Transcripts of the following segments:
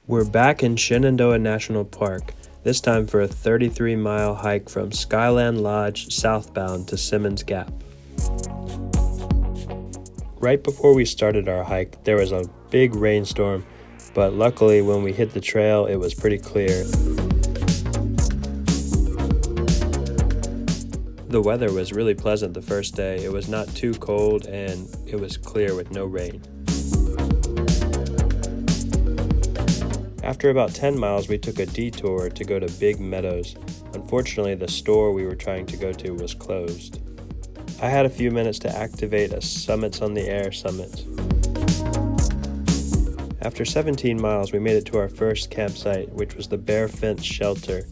We're back in Shenandoah National Park, this time for a 33-mile hike from Skyland Lodge southbound to Simmons Gap. Right before we started our hike, there was a big rainstorm, but luckily when we hit the trail, it was pretty clear. The weather was really pleasant the first day. It was not too cold and it was clear with no rain. After about 10 miles, we took a detour to go to Big Meadows. Unfortunately, the store we were trying to go to was closed. I had a few minutes to activate a Summits on the Air summit. After 17 miles, we made it to our first campsite, which was the Bear Fence Shelter.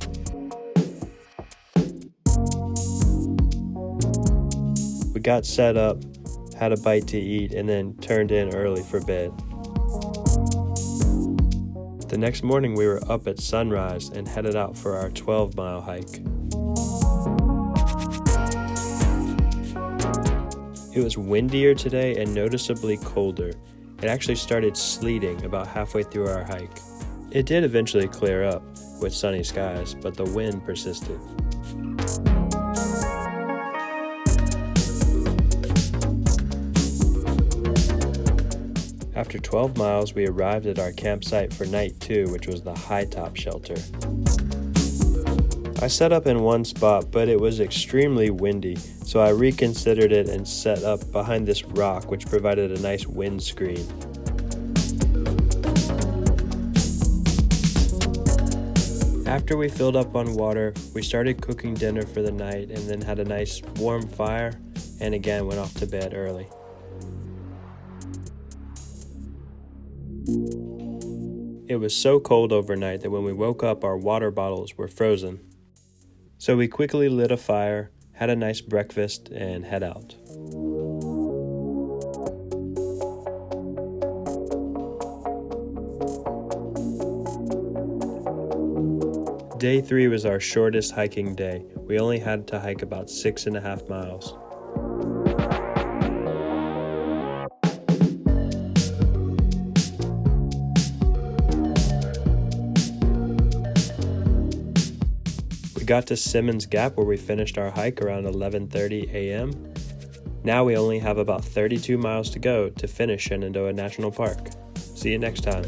We got set up, had a bite to eat, and then turned in early for bed. The next morning, we were up at sunrise and headed out for our 12-mile hike. It was windier today and noticeably colder. It actually started sleeting about halfway through our hike. It did eventually clear up with sunny skies, but the wind persisted. After 12 miles, we arrived at our campsite for night 2, which was the High Top Shelter. I set up in one spot, but it was extremely windy, so I reconsidered it and set up behind this rock, which provided a nice wind screen. After we filled up on water, we started cooking dinner for the night and then had a nice warm fire and again went off to bed early. It was so cold overnight that when we woke up, our water bottles were frozen. So we quickly lit a fire, had a nice breakfast, and head out. Day 3 was our shortest hiking day. We only had to hike about 6.5 miles. We got to Simmons Gap where we finished our hike around 11:30 a.m. Now we only have about 32 miles to go to finish Shenandoah National Park. See you next time.